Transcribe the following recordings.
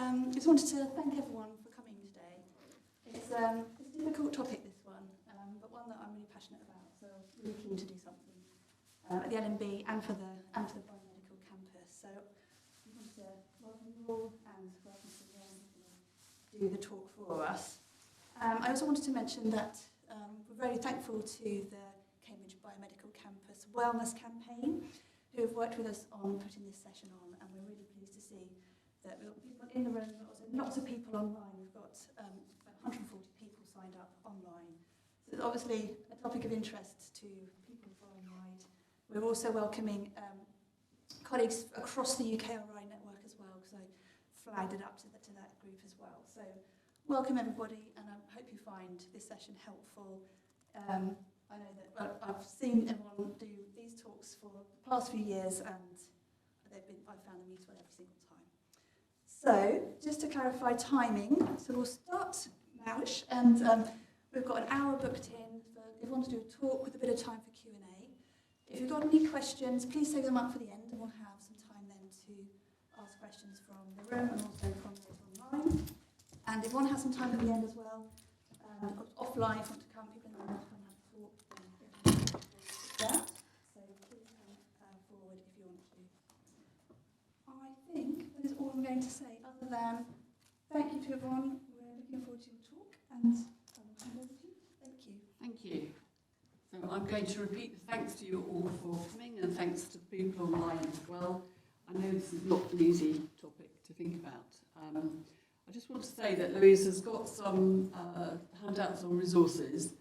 I just wanted to thank everyone for coming today. It's a difficult topic, this one, but one that I'm really passionate about, so really keen to do something at the LMB and for the biomedical campus. So I want to welcome you all and welcome to Yvonne to do the talk for us. I also wanted to mention that we're very thankful to the Cambridge Biomedical Campus Wellness Campaign, who have worked with us on putting this session on, and we're really pleased to see that we've got people in the room, but also lots of people online. We've got 140 people signed up online. So it's obviously a topic of interest to people far and wide. We're also welcoming colleagues across the UKRI network as well, because I flagged it up to that group as well. So welcome everybody, and I hope you find this session helpful. I know that I've seen everyone do these talks for the past few years, and I've found them useful every single time. So, just to clarify timing, so we'll start nowish, and we've got an hour booked in for everyone to do a talk with a bit of time for Q&A. If you've got any questions, please save them up for the end, and we'll have some time then to ask questions from the room and also from those online. And if one has some time at the end as well, offline, if you want to come, people in the room come and have a talk, then so please come forward if you want to. I think that is all I'm going to say, other than thank you to everyone. We're looking forward to your talk, and I'll hand over to you. Thank you. Thank you. So I'm going to repeat the thanks to you all for coming, and thanks to the people online as well. I know this is not an easy topic to think about. I just want to say that Louise has got some handouts on resources.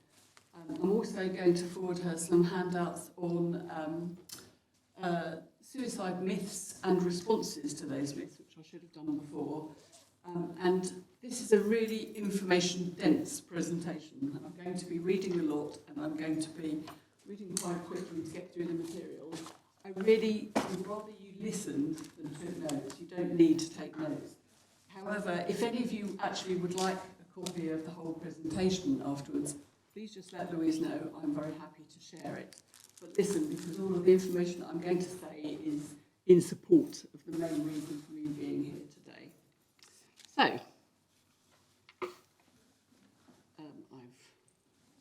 I'm also going to forward her some handouts on suicide myths and responses to those myths, which I should have done before. And this is a really information-dense presentation. I'm going to be reading a lot, and I'm going to be reading quite quickly to get through the material. I really would rather you listen than took notes. You don't need to take notes. However, if any of you actually would like a copy of the whole presentation afterwards, please just let Louise know. I'm very happy to share it. But listen, because all of the information that I'm going to say is in support of the main reason for me being here today. So,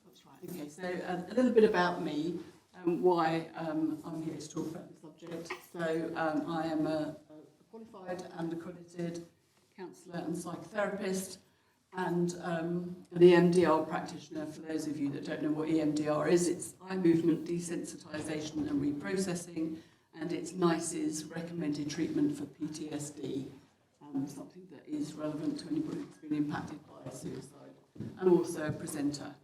that's right. Okay, so a little bit about me, why I'm here to talk about the subject. So, I am a qualified and accredited counsellor and psychotherapist, and an EMDR practitioner. For those of you that don't know what EMDR is, it's eye movement desensitisation and reprocessing, and it's NICE's recommended treatment for PTSD, something that is relevant to anybody that's been impacted by suicide, and also a presenter.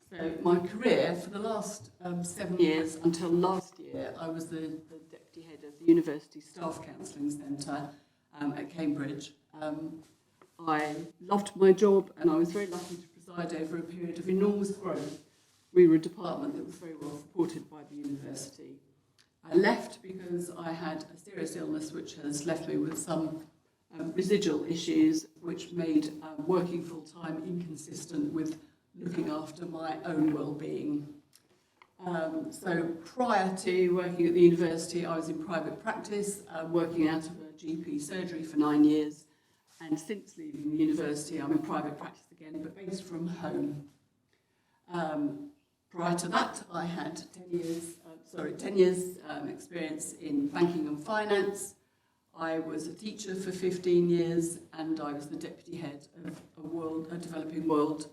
So my career for the last 7 years, until last year, I was the deputy head of the University Staff Counselling Centre at Cambridge. I loved my job, and I was very lucky to preside over a period of enormous growth. We were a department that was very well supported by the university. I left because I had a serious illness which has left me with some residual issues, which made working full-time inconsistent with looking after my own well-being. So prior to working at the university, I was in private practice, working out of a GP surgery for 9 years. And since leaving the university, I'm in private practice again, but based from home. Prior to that, I had 10 years experience in banking and finance. I was a teacher for 15 years, and I was the deputy head of a developing world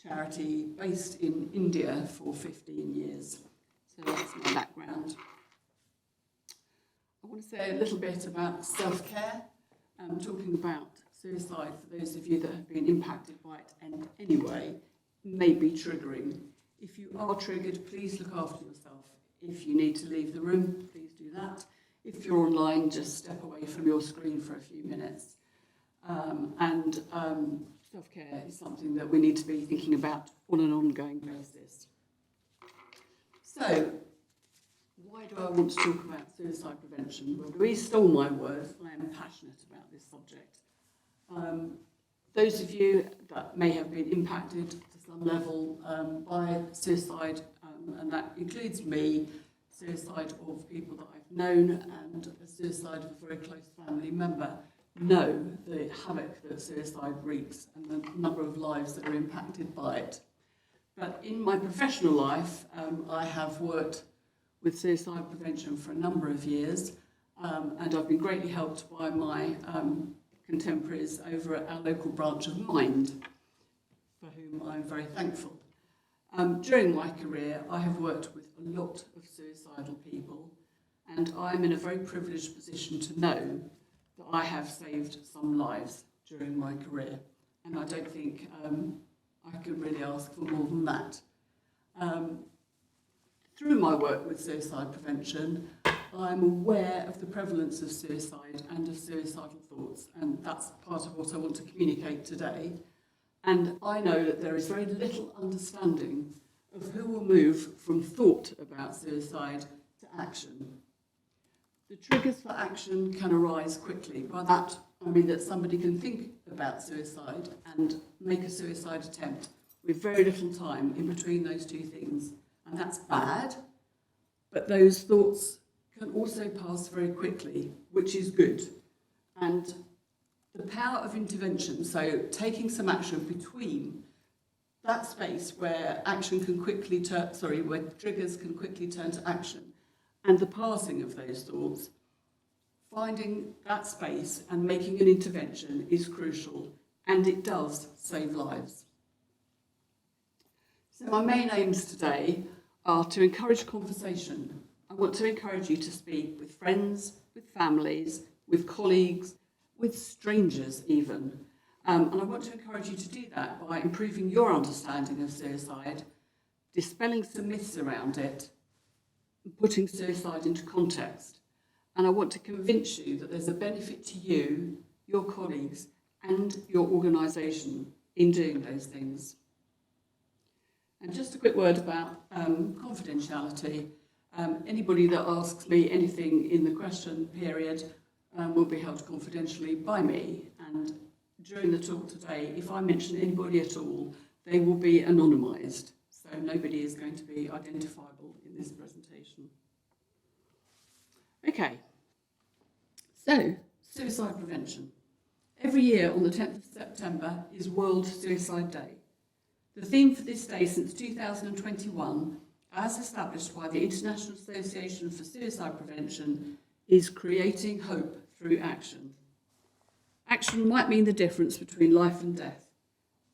charity based in India for 15 years. So that's my background. I want to say a little bit about self-care. I'm talking about suicide, for those of you that have been impacted by it and anyway, may be triggering. If you are triggered, please look after yourself. If you need to leave the room, please do that. If you're online, just step away from your screen for a few minutes. Self-care is something that we need to be thinking about on an ongoing basis. So, why do I want to talk about suicide prevention? Well, Louise stole my words. I am passionate about this subject. Those of you that may have been impacted to some level by suicide, and that includes me, suicide of people that I've known, and a suicide of a very close family member, know the havoc that suicide wreaks and the number of lives that are impacted by it. But in my professional life, I have worked with suicide prevention for a number of years, and I've been greatly helped by my contemporaries over at our local branch of Mind, for whom I'm very thankful. During my career, I have worked with a lot of suicidal people, and I'm in a very privileged position to know that I have saved some lives during my career, and I don't think I could really ask for more than that. Through my work with suicide prevention, I'm aware of the prevalence of suicide and of suicidal thoughts, and that's part of what I want to communicate today. And I know that there is very little understanding of who will move from thought about suicide to action. The triggers for action can arise quickly. By that, I mean that somebody can think about suicide and make a suicide attempt with very little time in between those two things. And that's bad, but those thoughts can also pass very quickly, which is good. And the power of intervention, so taking some action between that space where action can quickly where triggers can quickly turn to action, and the passing of those thoughts, finding that space and making an intervention is crucial, and it does save lives. So my main aims today are to encourage conversation. I want to encourage you to speak with friends, with families, with colleagues, with strangers even. And I want to encourage you to do that by improving your understanding of suicide, dispelling some myths around it, and putting suicide into context. And I want to convince you that there's a benefit to you, your colleagues, and your organisation in doing those things. And just a quick word about confidentiality. Anybody that asks me anything in the question period will be held confidentially by me, and during the talk today, if I mention anybody at all, they will be anonymised, so nobody is going to be identifiable in this presentation. Okay, so suicide prevention. Every year on the 10th of September is World Suicide Day. The theme for this day since 2021, as established by the International Association for Suicide Prevention, is creating hope through action. Action might mean the difference between life and death.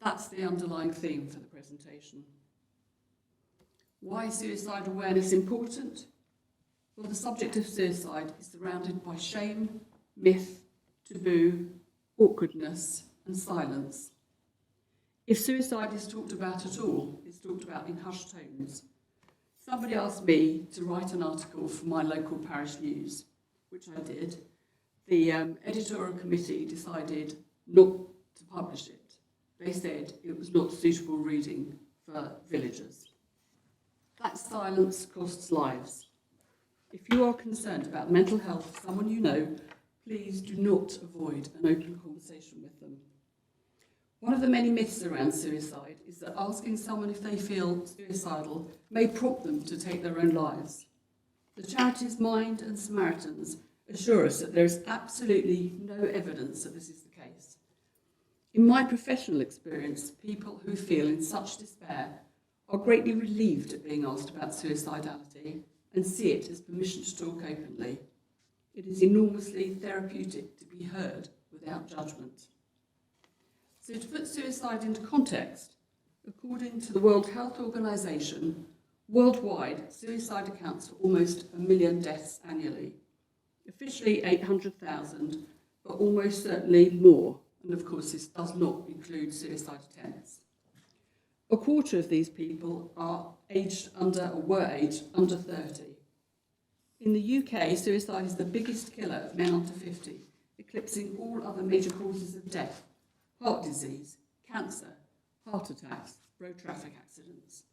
That's the underlying theme for the presentation. Why is suicide awareness important? Well, the subject of suicide is surrounded by shame, myth, taboo, awkwardness, and silence. If suicide is talked about at all, it's talked about in hushed tones. Somebody asked me to write an article for my local parish news, which I did. The editorial committee decided not to publish it. They said it was not suitable reading for villagers. That silence costs lives. If you are concerned about the mental health of someone you know, please do not avoid an open conversation with them. One of the many myths around suicide is that asking someone if they feel suicidal may prompt them to take their own lives. The charities Mind and Samaritans assure us that there is absolutely no evidence that this is the case. In my professional experience, people who feel in such despair are greatly relieved at being asked about suicidality and see it as permission to talk openly. It is enormously therapeutic to be heard without judgment. So to put suicide into context, according to the World Health Organization, worldwide suicide accounts for almost 1 million deaths annually. Officially 800,000, but almost certainly more. And of course, this does not include suicide attempts. A quarter of these people are were aged under 30. In the UK, suicide is the biggest killer of men under 50, eclipsing all other major causes of death: heart disease, cancer, heart attacks, road traffic accidents.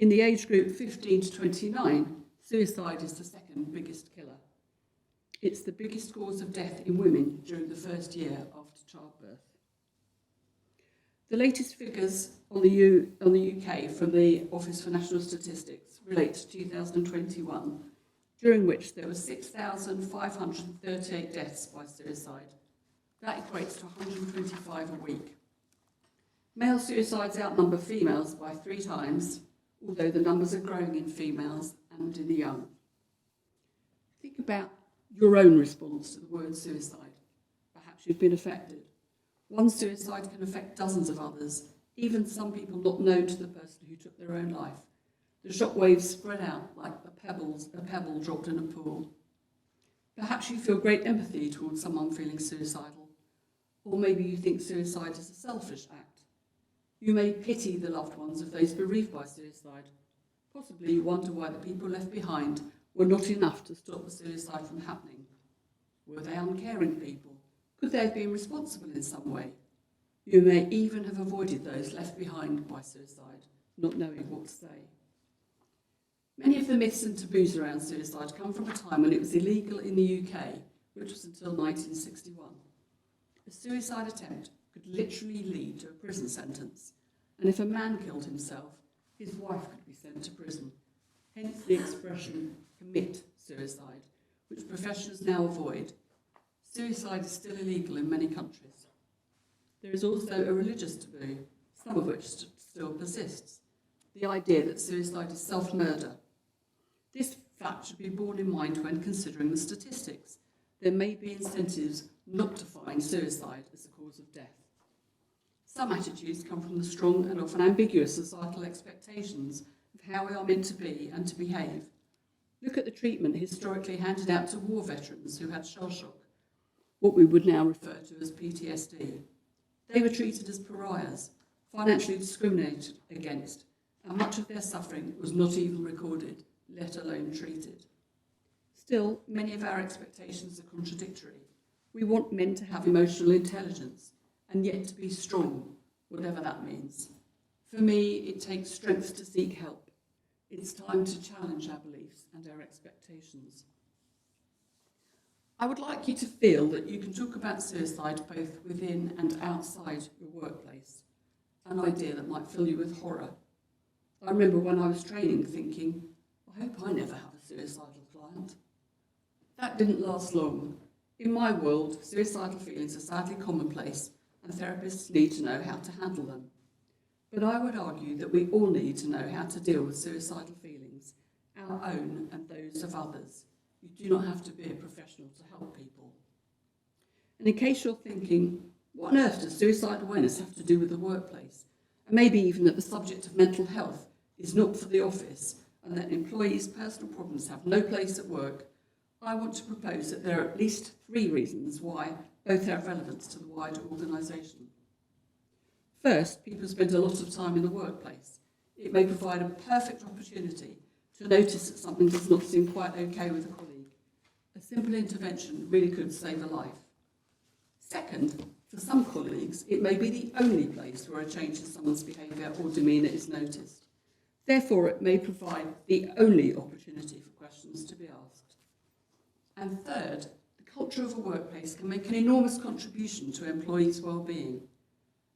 In the age group 15 to 29, suicide is the second biggest killer. It's the biggest cause of death in women during the first year after childbirth. The latest figures on the UK from the Office for National Statistics relate to 2021, during which there were 6,538 deaths by suicide, That equates to 125 a week. Male suicides outnumber females by 3 times, although the numbers are growing in females and in the young. Think about your own response to the word suicide. Perhaps you've been affected. One suicide can affect dozens of others, even some people not known to the person who took their own life. The shockwaves spread out like a pebble dropped in a pool. Perhaps you feel great empathy towards someone feeling suicidal, or maybe you think suicide is a selfish act. You may pity the loved ones of those bereaved by suicide. Possibly you wonder why the people left behind were not enough to stop the suicide from happening. Were they uncaring people? Could they have been responsible in some way? You may even have avoided those left behind by suicide, not knowing what to say. Many of the myths and taboos around suicide come from a time when it was illegal in the UK, which was until 1961. A suicide attempt could literally lead to a prison sentence, and if a man killed himself, his wife could be sent to prison. Hence the expression, commit suicide, which professionals now avoid. Suicide is still illegal in many countries. There is also a religious taboo, some of which still persists. The idea that suicide is self-murder. This fact should be borne in mind when considering the statistics. There may be incentives not to find suicide as the cause of death. Some attitudes come from the strong and often ambiguous societal expectations of how we are meant to be and to behave. Look at the treatment historically handed out to war veterans who had shell shock, what we would now refer to as PTSD. They were treated as pariahs, financially discriminated against, and much of their suffering was not even recorded, let alone treated. Still, many of our expectations are contradictory. We want men to have emotional intelligence, and yet to be strong, whatever that means. For me, it takes strength to seek help. It's time to challenge our beliefs and our expectations. I would like you to feel that you can talk about suicide both within and outside your workplace, an idea that might fill you with horror. I remember when I was training thinking, I hope I never have a suicidal client. That didn't last long. In my world, suicidal feelings are sadly commonplace, and therapists need to know how to handle them. But I would argue that we all need to know how to deal with suicidal feelings, our own and those of others. You do not have to be a professional to help people. And in case you're thinking, what on earth does suicide awareness have to do with the workplace? And maybe even that the subject of mental health is not for the office, and that employees' personal problems have no place at work, I want to propose that there are at least 3 reasons why both have relevance to the wider organisation. First, people spend a lot of time in the workplace. It may provide a perfect opportunity to notice that something does not seem quite okay with a colleague. A simple intervention really could save a life. Second, for some colleagues, it may be the only place where a change in someone's behaviour or demeanour is noticed. Therefore, it may provide the only opportunity for questions to be asked. And third, the culture of a workplace can make an enormous contribution to employees' well-being.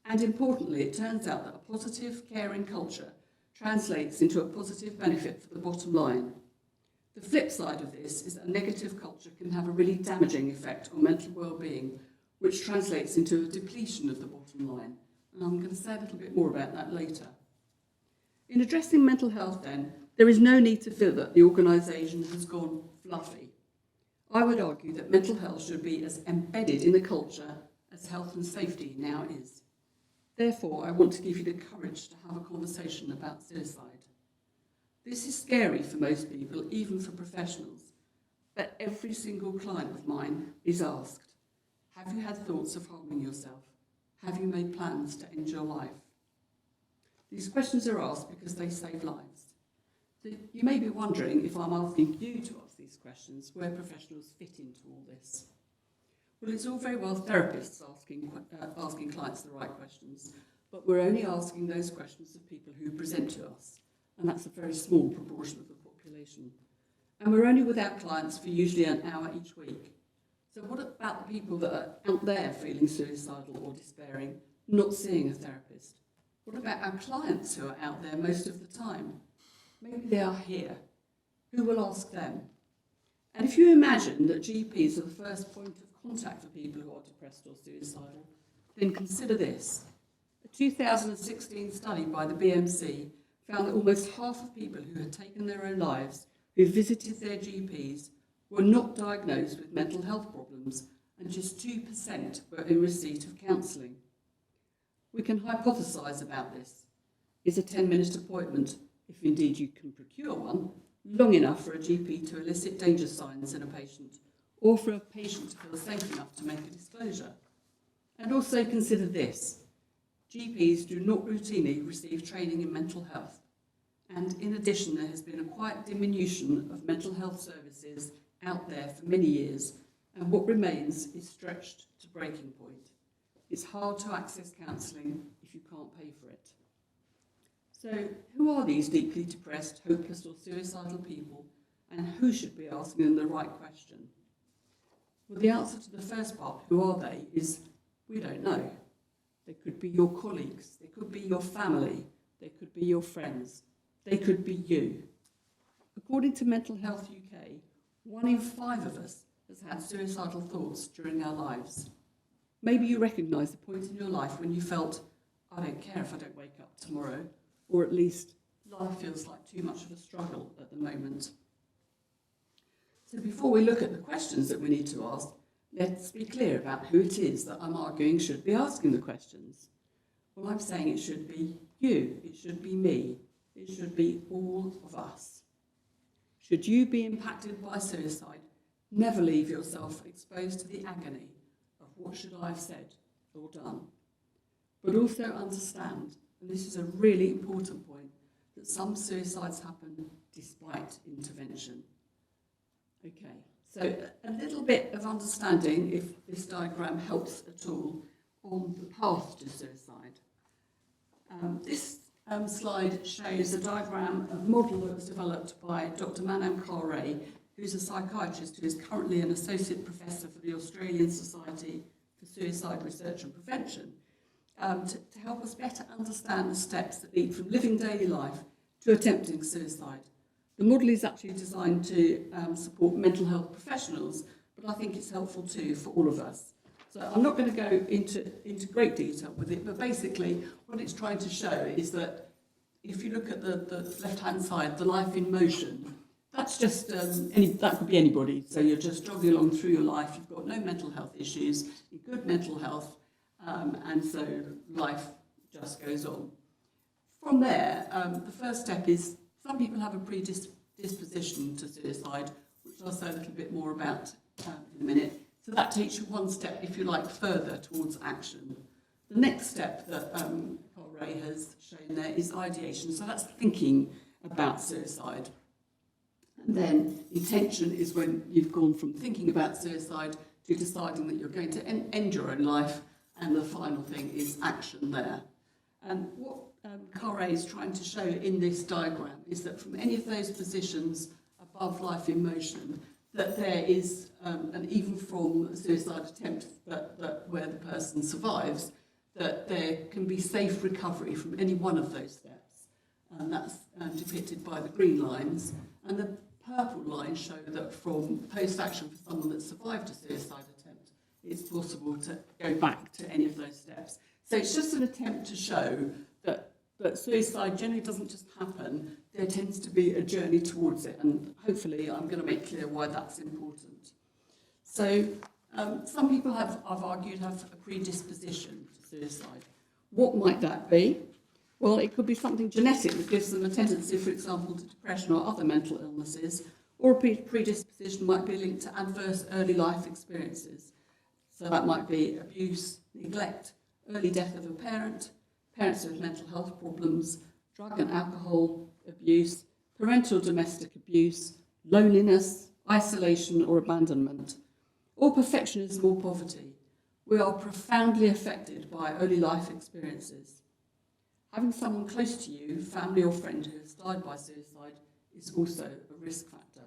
And importantly, it turns out that a positive, caring culture translates into a positive benefit for the bottom line. The flip side of this is that a negative culture can have a really damaging effect on mental well-being, which translates into a depletion of the bottom line. And I'm going to say a little bit more about that later. In addressing mental health then, there is no need to feel that the organisation has gone fluffy. I would argue that mental health should be as embedded in the culture as health and safety now is. Therefore, I want to give you the courage to have a conversation about suicide. This is scary for most people, even for professionals, but every single client of mine is asked, have you had thoughts of harming yourself? Have you made plans to end your life? These questions are asked because they save lives. So you may be wondering if I'm asking you to ask these questions, where professionals fit into all this. Well, it's all very well therapists asking clients the right questions, but we're only asking those questions of people who present to us, and that's a very small proportion of the population. And we're only with our clients for usually an hour each week. So what about the people that are out there feeling suicidal or despairing, not seeing a therapist? What about our clients who are out there most of the time? Maybe they are here. Who will ask them? And if you imagine that GPs are the first point of contact for people who are depressed or suicidal, then consider this. A 2016 study by the BMC found that almost half of people who had taken their own lives, who visited their GPs, were not diagnosed with mental health problems, and just 2% were in receipt of counselling. We can hypothesise about this. Is a 10-minute appointment, if indeed you can procure one, long enough for a GP to elicit danger signs in a patient, or for a patient to feel safe enough to make a disclosure? And also consider this. GPs do not routinely receive training in mental health, and in addition there has been a quiet diminution of mental health services out there for many years, and what remains is stretched to breaking point. It's hard to access counselling if you can't pay for it. So who are these deeply depressed, hopeless or suicidal people, and who should be asking them the right question? Well, the answer to the first part, who are they, is we don't know. They could be your colleagues, they could be your family, they could be your friends, they could be you. According to Mental Health UK, 1 in 5 of us has had suicidal thoughts during our lives. Maybe you recognise the point in your life when you felt, I don't care if I don't wake up tomorrow, or at least life feels like too much of a struggle at the moment. So before we look at the questions that we need to ask, let's be clear about who it is that I'm arguing should be asking the questions. Well, I'm saying it should be you, it should be me, it should be all of us. Should you be impacted by suicide, never leave yourself exposed to the agony of what should I have said or done. But also understand, and this is a really important point, that some suicides happen despite intervention. Okay, so a little bit of understanding, if this diagram helps at all, on the path to suicide. This slide shows a diagram, a model that was developed by Dr. Manam Kare, who's a psychiatrist who is currently an associate professor for the Australian Society for Suicide Research and Prevention, to help us better understand the steps that lead from living daily life to attempting suicide. The model is actually designed to support mental health professionals, but I think it's helpful too for all of us. So I'm not going to go into great detail with it, but basically what it's trying to show is that if you look at the left-hand side, the life in motion, that's just, that could be anybody. So you're just jogging along through your life, you've got no mental health issues, you're good mental health, and so life just goes on. From there, the first step is some people have a predisposition to suicide, which I'll say a little bit more about in a minute. So that takes you one step, if you like, further towards action. The next step that Ray has shown there is ideation. So that's thinking about suicide. And then intention is when you've gone from thinking about suicide to deciding that you're going to end your own life. And the final thing is action there. And what Kare is trying to show in this diagram is that from any of those positions above life in motion, that there is, and even from a suicide attempt where the person survives, that there can be safe recovery from any one of those steps. And that's depicted by the green lines. And the purple lines show that from post-action for someone that survived a suicide attempt, it's possible to go back to any of those steps. So it's just an attempt to show that suicide generally doesn't just happen, there tends to be a journey towards it, and hopefully I'm going to make clear why that's important. So some people I've argued have a predisposition to suicide. What might that be? Well, it could be something genetic that gives them a tendency, for example, to depression or other mental illnesses, or a predisposition might be linked to adverse early life experiences. So that might be abuse, neglect, early death of a parent, parents with mental health problems, drug and alcohol abuse, parental domestic abuse, loneliness, isolation or abandonment, or perfectionism or poverty. We are profoundly affected by early life experiences. Having someone close to you, family or friend, who has died by suicide is also a risk factor.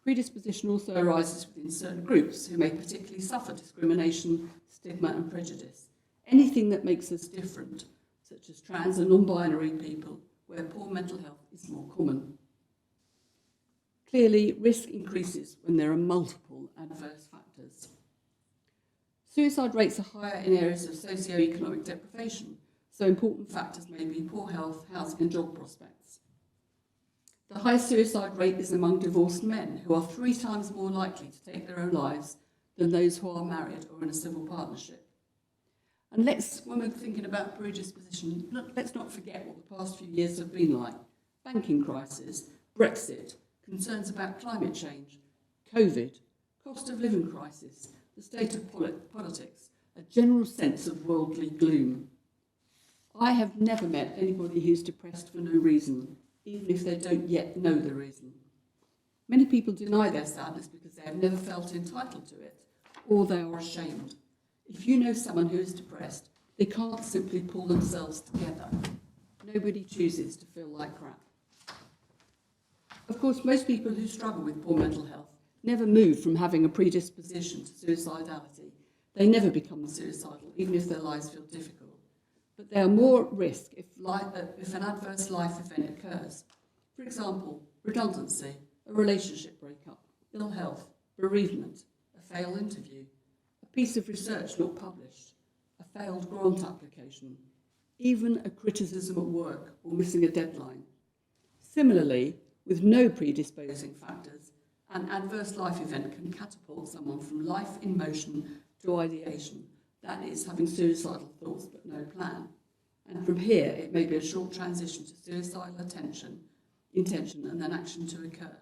Predisposition also arises within certain groups who may particularly suffer discrimination, stigma and prejudice. Anything that makes us different, such as trans and non-binary people, where poor mental health is more common. Clearly, risk increases when there are multiple adverse factors. Suicide rates are higher in areas of socio-economic deprivation, so important factors may be poor health, housing and job prospects. The highest suicide rate is among divorced men, who are 3 times more likely to take their own lives than those who are married or in a civil partnership. And when we're thinking about predisposition, let's not forget what the past few years have been like. Banking crisis, Brexit, concerns about climate change, COVID, cost of living crisis, the state of politics, a general sense of worldly gloom. I have never met anybody who's depressed for no reason, even if they don't yet know the reason. Many people deny their sadness because they have never felt entitled to it, or they are ashamed. If you know someone who is depressed, they can't simply pull themselves together. Nobody chooses to feel like crap. Of course, most people who struggle with poor mental health never move from having a predisposition to suicidality. They never become suicidal, even if their lives feel difficult. But they are more at risk if an adverse life event occurs. For example, redundancy, a relationship breakup, ill health, bereavement, a failed interview, a piece of research not published, a failed grant application, even a criticism at work or missing a deadline. Similarly, with no predisposing factors, an adverse life event can catapult someone from life in motion to ideation, that is, having suicidal thoughts but no plan. And from here, it may be a short transition to suicidal intention and then action to occur.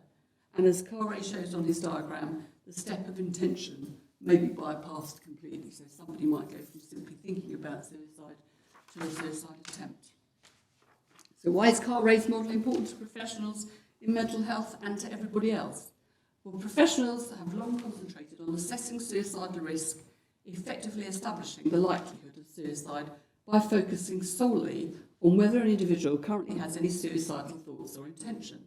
And as Carre shows on his diagram, the step of intention may be bypassed completely, so somebody might go from simply thinking about suicide to a suicide attempt. So why is Carre's model important to professionals in mental health and to everybody else? Well, professionals have long concentrated on assessing suicidal risk, effectively establishing the likelihood of suicide by focusing solely on whether an individual currently has any suicidal thoughts or intention.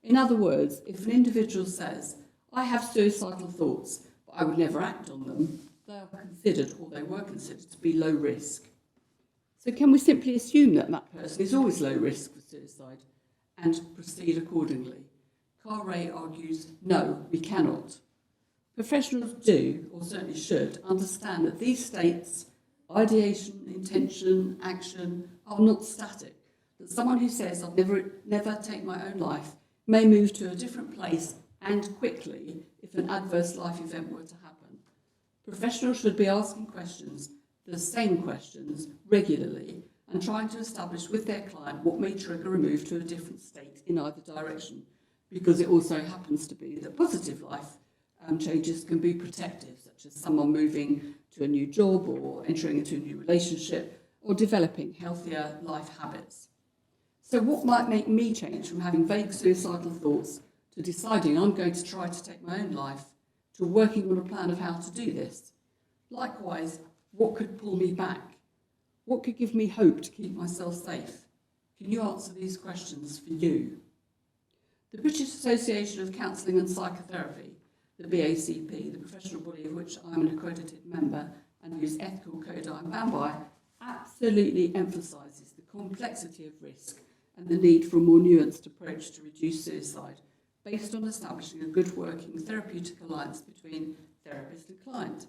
In other words, if an individual says, I have suicidal thoughts, but I would never act on them, they were considered to be low risk. So can we simply assume that that person is always low risk for suicide and proceed accordingly? Carre argues, no, we cannot. Professionals do, or certainly should, understand that these states, ideation, intention, action, are not static. That someone who says, I'll never take my own life, may move to a different place and quickly if an adverse life event were to happen. Professionals should be asking questions, the same questions, regularly, and trying to establish with their client what may trigger a move to a different state in either direction, because it also happens to be that positive life changes can be protective, such as someone moving to a new job or entering into a new relationship or developing healthier life habits. So what might make me change from having vague suicidal thoughts to deciding I'm going to try to take my own life to working on a plan of how to do this? Likewise, what could pull me back? What could give me hope to keep myself safe? Can you answer these questions for you? The British Association of Counselling and Psychotherapy, the BACP, the professional body of which I'm an accredited member and whose ethical code I'm bound by, absolutely emphasises the complexity of risk and the need for a more nuanced approach to reduce suicide, based on establishing a good working therapeutic alliance between therapist and client.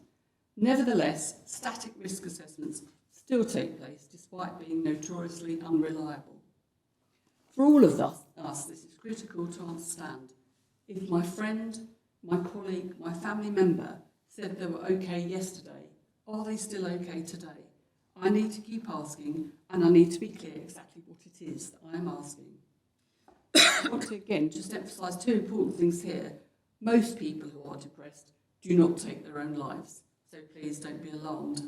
Nevertheless, static risk assessments still take place despite being notoriously unreliable. For all of us, this is critical to understand. If my friend, my colleague, my family member said they were okay yesterday, are they still okay today? I need to keep asking, and I need to be clear exactly what it is that I am asking. I want to again just emphasise 2 important things here. Most people who are depressed do not take their own lives, so please don't be alarmed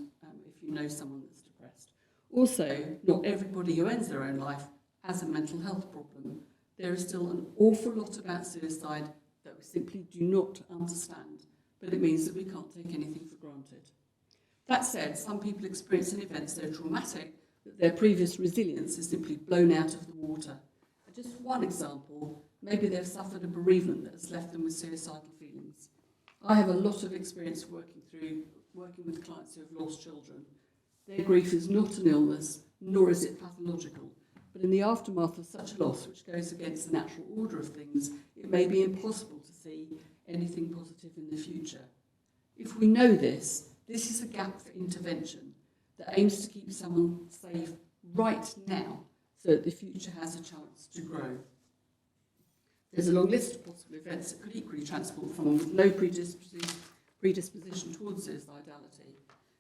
if you know someone that's depressed. Also, not everybody who ends their own life has a mental health problem. There is still an awful lot about suicide that we simply do not understand, but it means that we can't take anything for granted. That said, some people experience an event so traumatic that their previous resilience is simply blown out of the water. And just one example, maybe they've suffered a bereavement that has left them with suicidal feelings. I have a lot of experience working with clients who have lost children. Their grief is not an illness, nor is it pathological. But in the aftermath of such a loss, which goes against the natural order of things, it may be impossible to see anything positive in the future. If we know this, This is a gap for intervention that aims to keep someone safe right now so that the future has a chance to grow. There's a long list of possible events that could equally transport someone with no predisposition towards suicidality,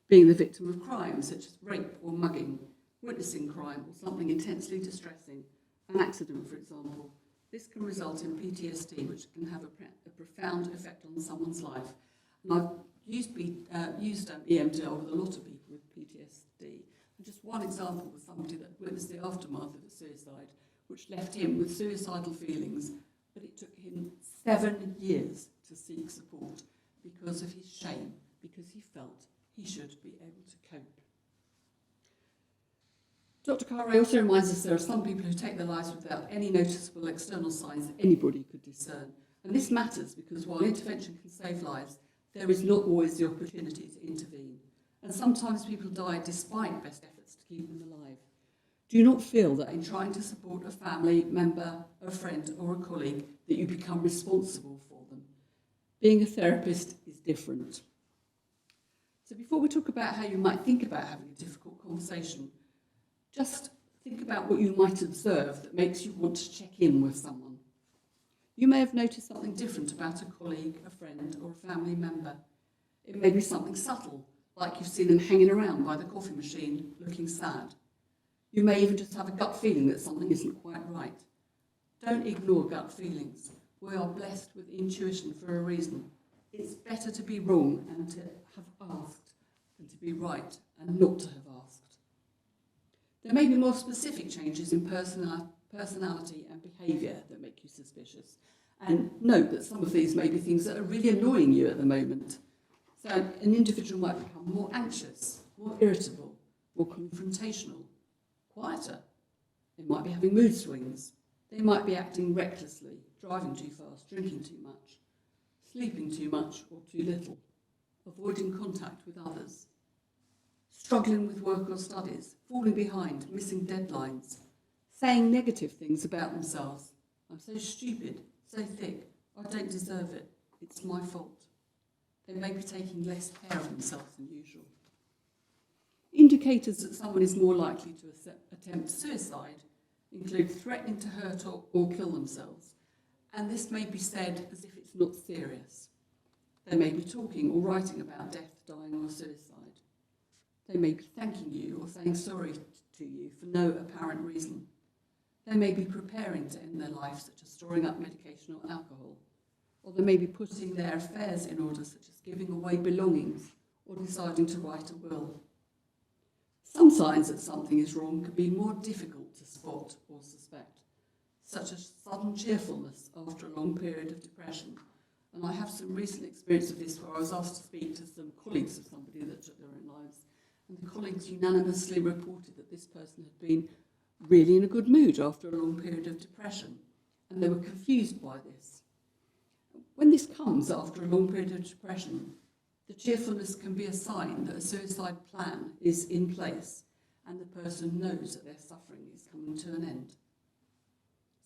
being the victim of crime such as rape or mugging, witnessing crime or something intensely distressing, an accident for example. This can result in PTSD, which can have a profound effect on someone's life. And I've used EMDR with a lot of people with PTSD. And just one example was somebody that witnessed the aftermath of a suicide, which left him with suicidal feelings, but it took him 7 years to seek support because of his shame, because he felt he should be able to cope. Dr. Carre also reminds us there are some people who take their lives without any noticeable external signs that anybody could discern. And this matters because while intervention can save lives, there is not always the opportunity to intervene. And sometimes people die despite best efforts to keep them alive. Do not feel that in trying to support a family member, a friend or a colleague that you become responsible for them. Being a therapist is different. So before we talk about how you might think about having a difficult conversation, just think about what you might observe that makes you want to check in with someone. You may have noticed something different about a colleague, a friend, or a family member. It may be something subtle, like you've seen them hanging around by the coffee machine, looking sad. You may even just have a gut feeling that something isn't quite right. Don't ignore gut feelings. We are blessed with intuition for a reason. It's better to be wrong and to have asked than to be right and not to have asked. There may be more specific changes in personality and behaviour that make you suspicious. And note that some of these may be things that are really annoying you at the moment. So an individual might become more anxious, more irritable, more confrontational, quieter. They might be having mood swings. They might be acting recklessly, driving too fast, drinking too much, sleeping too much or too little, avoiding contact with others, struggling with work or studies, falling behind, missing deadlines, saying negative things about themselves. I'm so stupid, so thick, I don't deserve it, it's my fault. They may be taking less care of themselves than usual. Indicators that someone is more likely to attempt suicide include threatening to hurt or kill themselves, and this may be said as if it's not serious. They may be talking or writing about death, dying or suicide. They may be thanking you or saying sorry to you for no apparent reason. They may be preparing to end their life, such as storing up medication or alcohol, or they may be putting their affairs in order, such as giving away belongings or deciding to write a will. Some signs that something is wrong can be more difficult to spot or suspect, such as sudden cheerfulness after a long period of depression. And I have some recent experience of this where I was asked to speak to some colleagues of somebody that took their own lives, and the colleagues unanimously reported that this person had been really in a good mood after a long period of depression, and they were confused by this. When this comes after a long period of depression, the cheerfulness can be a sign that a suicide plan is in place and the person knows that their suffering is coming to an end.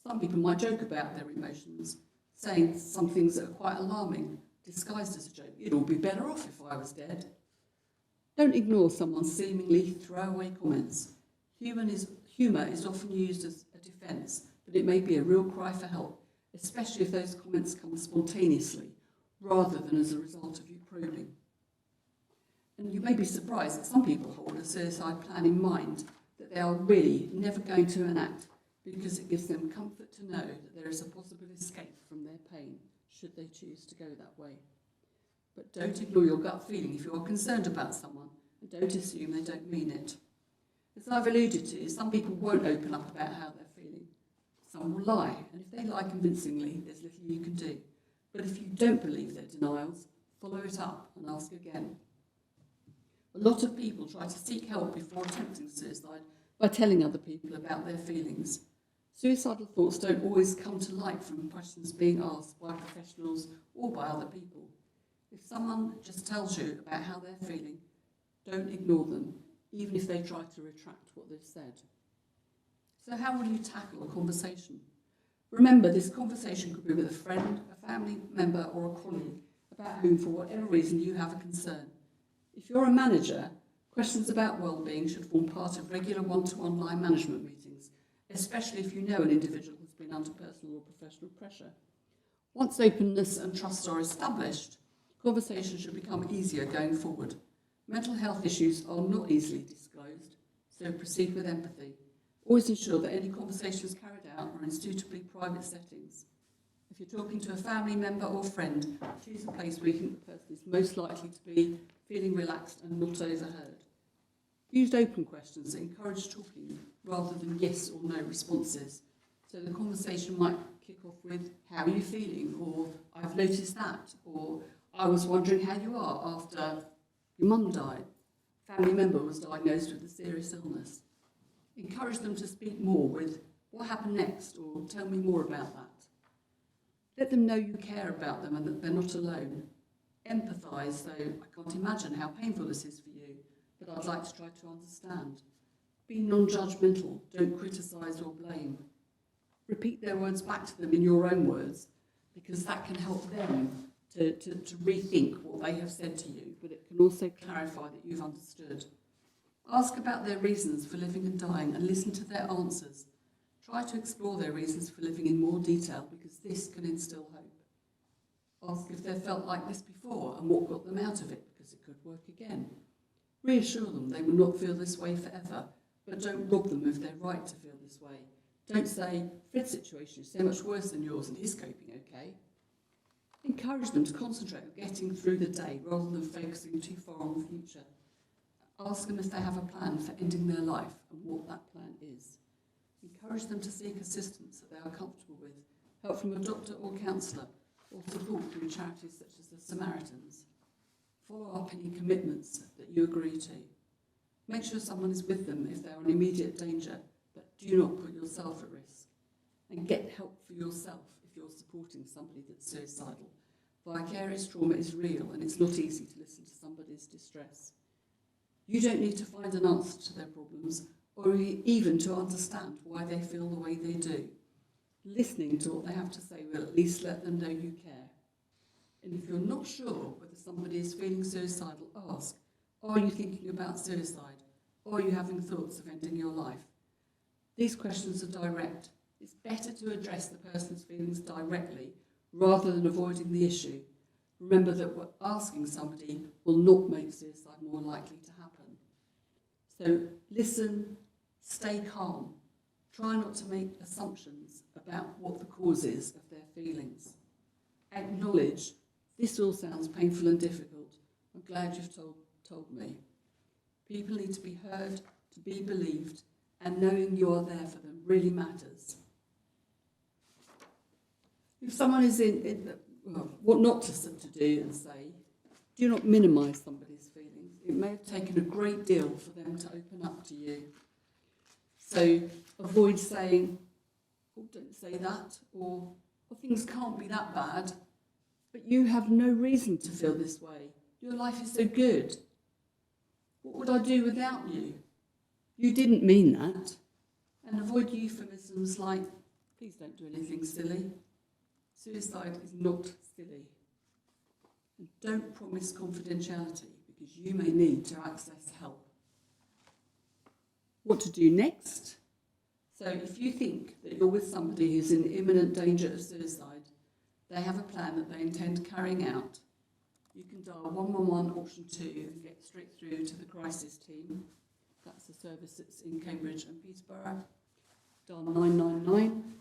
Some people might joke about their emotions, saying some things that are quite alarming, disguised as a joke. You'd all be better off if I was dead. Don't ignore someone's seemingly throwaway comments. Humour is often used as a defence, but it may be a real cry for help, especially if those comments come spontaneously, rather than as a result of you probing. And you may be surprised that some people hold a suicide plan in mind that they are really never going to enact, because it gives them comfort to know that there is a possible escape from their pain, should they choose to go that way. But don't ignore your gut feeling if you are concerned about someone, and don't assume they don't mean it. As I've alluded to, some people won't open up about how they're feeling. Some will lie, and if they lie convincingly, there's little you can do. But if you don't believe their denials, follow it up and ask again. A lot of people try to seek help before attempting suicide by telling other people about their feelings. Suicidal thoughts don't always come to light from questions being asked by professionals or by other people. If someone just tells you about how they're feeling, don't ignore them, even if they try to retract what they've said. So how will you tackle a conversation? Remember, this conversation could be with a friend, a family member or a colleague about whom, for whatever reason, you have a concern. If you're a manager, questions about well-being should form part of regular one-to-one line management meetings, especially if you know an individual has been under personal or professional pressure. Once openness and trust are established, conversations should become easier going forward. Mental health issues are not easily disclosed, so proceed with empathy. Always ensure that any conversations carried out are in suitably private settings. If you're talking to a family member or friend, choose a place where you think the person is most likely to be feeling relaxed and not overheard. Use open questions that encourage talking rather than yes or no responses. So the conversation might kick off with, how are you feeling? Or I've noticed that. Or I was wondering how you are after your mum died. Family member was diagnosed with a serious illness. Encourage them to speak more with, what happened next? Or tell me more about that. Let them know you care about them and that they're not alone. Empathise, so I can't imagine how painful this is for you, but I'd like to try to understand. Be non-judgmental, don't criticise or blame. Repeat their words back to them in your own words, because that can help them to rethink what they have said to you, but it can also clarify that you've understood. Ask about their reasons for living and dying and listen to their answers. Try to explore their reasons for living in more detail, because this can instill hope. Ask if they've felt like this before and what got them out of it, because it could work again. Reassure them they will not feel this way forever, but don't rob them of their right to feel this way. Don't say, Fred's situation is so much worse than yours and he's coping okay. Encourage them to concentrate on getting through the day rather than focusing too far on the future. Ask them if they have a plan for ending their life and what that plan is. Encourage them to seek assistance that they are comfortable with, help from a doctor or counsellor, or support from charities such as the Samaritans. Follow up any commitments that you agree to. Make sure someone is with them if they are in immediate danger, but do not put yourself at risk. And get help for yourself if you're supporting somebody that's suicidal. Vicarious trauma is real and it's not easy to listen to somebody's distress. You don't need to find an answer to their problems or even to understand why they feel the way they do. Listening to what they have to say will at least let them know you care. And if you're not sure whether somebody is feeling suicidal, ask, are you thinking about suicide? Or are you having thoughts of ending your life? These questions are direct. It's better to address the person's feelings directly rather than avoiding the issue. Remember that what asking somebody will not make suicide more likely to happen. So listen, stay calm. Try not to make assumptions about what the cause is of their feelings. Acknowledge, this all sounds painful and difficult. I'm glad you've told me. People need to be heard, to be believed, and knowing you are there for them really matters. If someone is what not to do and say, do not minimise somebody's feelings. It may have taken a great deal for them to open up to you. So avoid saying, oh, don't say that, or things can't be that bad, but you have no reason to feel this way. Your life is so good. What would I do without you? You didn't mean that. And avoid euphemisms like, please don't do anything silly. Suicide is not silly. And don't promise confidentiality because you may need to access help. What to do next? So if you think that you're with somebody who's in imminent danger of suicide, they have a plan that they intend carrying out. You can dial 111 option 2 and get straight through to the crisis team. That's a service that's in Cambridge and Peterborough. Dial 999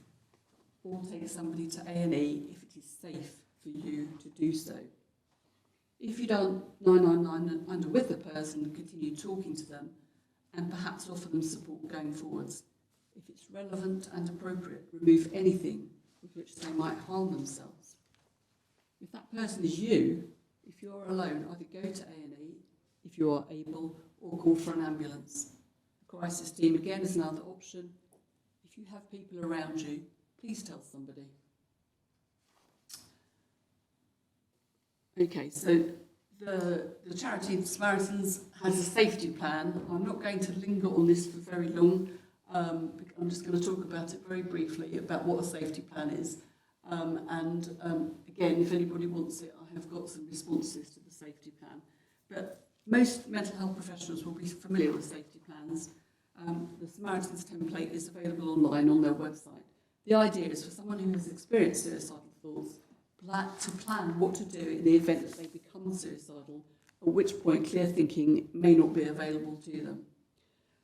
or take somebody to A&E if it is safe for you to do so. If you dial 999 and are with the person, continue talking to them and perhaps offer them support going forwards. If it's relevant and appropriate, remove anything with which they might harm themselves. If that person is you, if you're alone, either go to A&E if you are able, or call for an ambulance. The crisis team again is another option. If you have people around you, please tell somebody. Okay, so the charity, the Samaritans, has a safety plan. I'm not going to linger on this for very long. I'm just going to talk about it very briefly, about what a safety plan is. Again, if anybody wants it, I have got some responses to the safety plan. But Most mental health professionals will be familiar with safety plans. The Samaritans template is available online on their website. The idea is for someone who has experienced suicidal thoughts to plan what to do in the event that they become suicidal, at which point clear thinking may not be available to them.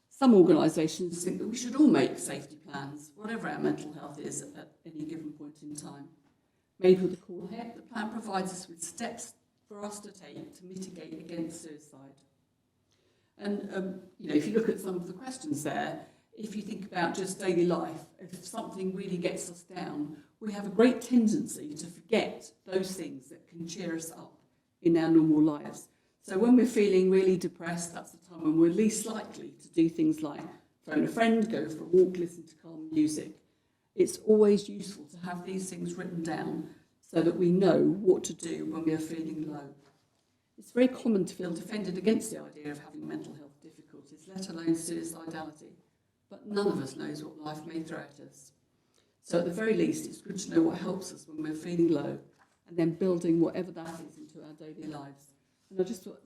Some organisations think that we should all make safety plans, whatever our mental health is at any given point in time. Made with a cool head, the plan provides us with steps for us to take to mitigate against suicide. And if you look at some of the questions there, if you think about just daily life, if something really gets us down, we have a great tendency to forget those things that can cheer us up in our normal lives. So when we're feeling really depressed, that's the time when we're least likely to do things like phone a friend, go for a walk, listen to calm music. It's always useful to have these things written down so that we know what to do when we are feeling low. It's very common to feel defended against the idea of having mental health difficulties, let alone suicidality. But none of us knows what life may throw at us. So at the very least, it's good to know what helps us when we're feeling low, and then building whatever that is into our daily lives. And I just thought,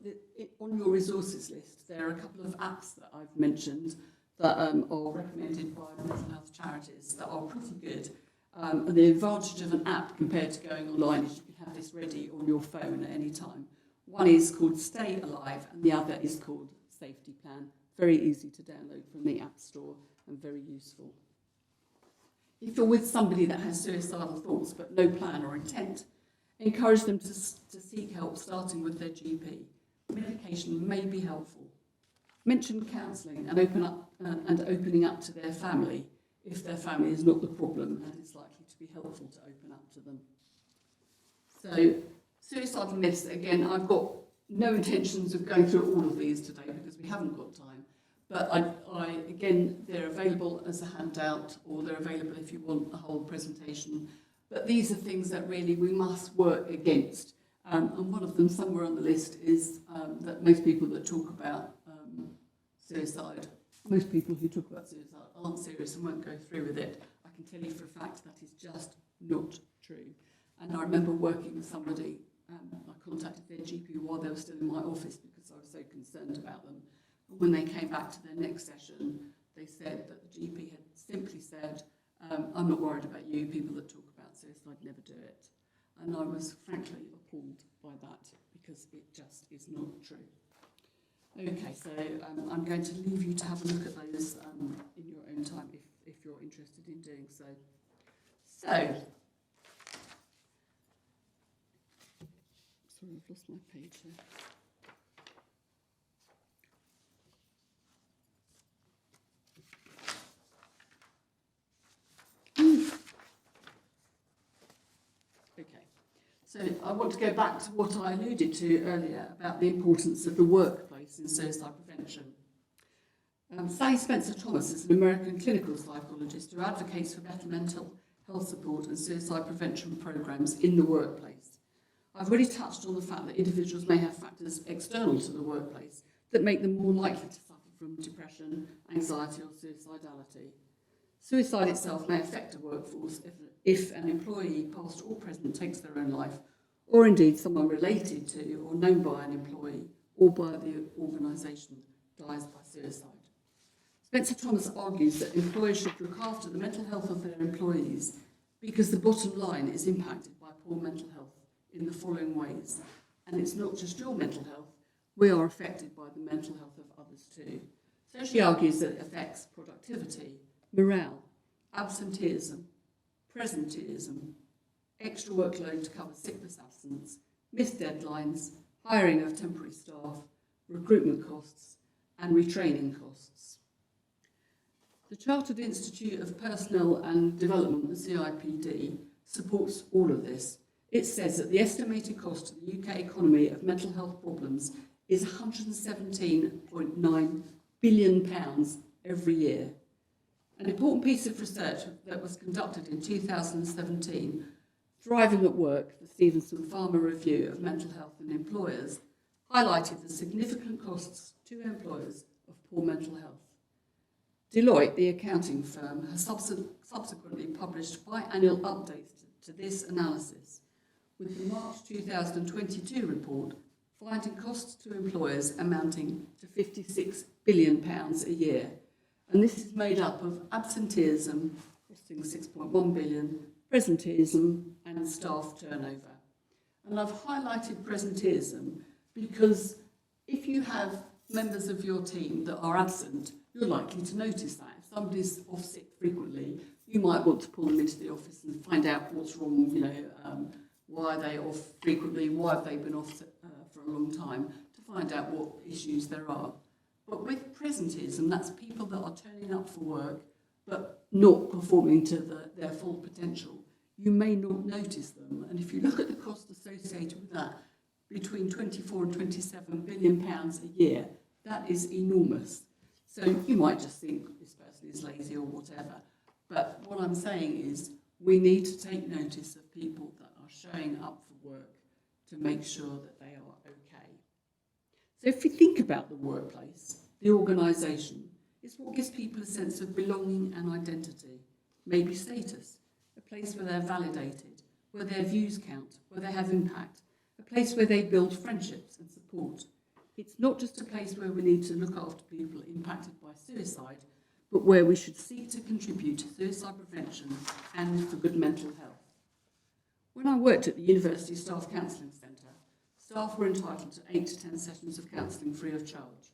on your resources list, there are a couple of apps that I've mentioned that are recommended by mental health charities that are pretty good. And the advantage of an app compared to going online is you can have this ready on your phone at any time. One is called Stay Alive and the other is called Safety Plan. Very easy to download from the App Store and very useful. If you're with somebody that has suicidal thoughts but no plan or intent, encourage them to seek help, starting with their GP. Medication may be helpful. Mention counselling and opening up to their family if their family is not the problem, and it's likely to be helpful to open up to them. So, suicidal myths, again, I've got no intentions of going through all of these today because we haven't got time. But again, they're available as a handout, or they're available if you want a whole presentation. But these are things that really we must work against. And one of them, somewhere on the list, is that most people that talk about suicide, most people who talk about suicide aren't serious and won't go through with it. I can tell you for a fact that is just not true. And I remember working with somebody, I contacted their GP while they were still in my office because I was so concerned about them. And when they came back to their next session, they said that the GP had simply said, I'm not worried about you, people that talk about suicide never do it. And I was frankly appalled by that because it just is not true. Okay, so I'm going to leave you to have a look at those in your own time if you're interested in doing so. So, sorry, I've lost my page here. So I want to go back to what I alluded to earlier about the importance of the workplace in suicide prevention. Sally Spencer-Thomas is an American clinical psychologist who advocates for better mental health support and suicide prevention programs in the workplace. I've already touched on the fact that individuals may have factors external to the workplace that make them more likely to suffer from depression, anxiety or suicidality. Suicide itself may affect a workforce if an employee, past or present, takes their own life, or indeed someone related to or known by an employee or by the organisation dies by suicide. Spencer-Thomas argues that employers should look after the mental health of their employees because the bottom line is impacted by poor mental health in the following ways. And it's not just your mental health, we are affected by the mental health of others too. So she argues that it affects productivity, morale, absenteeism, presenteeism, extra workload to cover sickness absence, missed deadlines, hiring of temporary staff, recruitment costs, and retraining costs. The Chartered Institute of Personnel and Development, the CIPD, supports all of this. It says that the estimated cost to the UK economy of mental health problems is £117.9 billion every year. An important piece of research that was conducted in 2017, Thriving at Work, the Stevenson Farmer Review of Mental Health and Employers, highlighted the significant costs to employers of poor mental health. Deloitte, the accounting firm, has subsequently published biannual updates to this analysis. With the March 2022 report, finding costs to employers amounting to £56 billion a year. And this is made up of absenteeism, costing £6.1 billion, presenteeism and staff turnover. And I've highlighted presenteeism because if you have members of your team that are absent, you're likely to notice that. If somebody's off sick frequently, you might want to pull them into the office and find out what's wrong, why are they off frequently, why have they been off for a long time, to find out what issues there are. But with presenteeism, that's people that are turning up for work but not performing to their full potential. You may not notice them, and if you look at the cost associated with that, between 24 and 27 billion pounds a year, that is enormous. So you might just think this person is lazy or whatever, but what I'm saying is we need to take notice of people that are showing up for work to make sure that they are okay. So if you think about the workplace, the organisation, it's what gives people a sense of belonging and identity, maybe status, a place where they're validated, where their views count, where they have impact, a place where they build friendships and support. It's not just a place where we need to look after people impacted by suicide, but where we should seek to contribute to suicide prevention and for good mental health. When I worked at the University Staff Counselling Centre, staff were entitled to 8 to 10 sessions of counselling free of charge.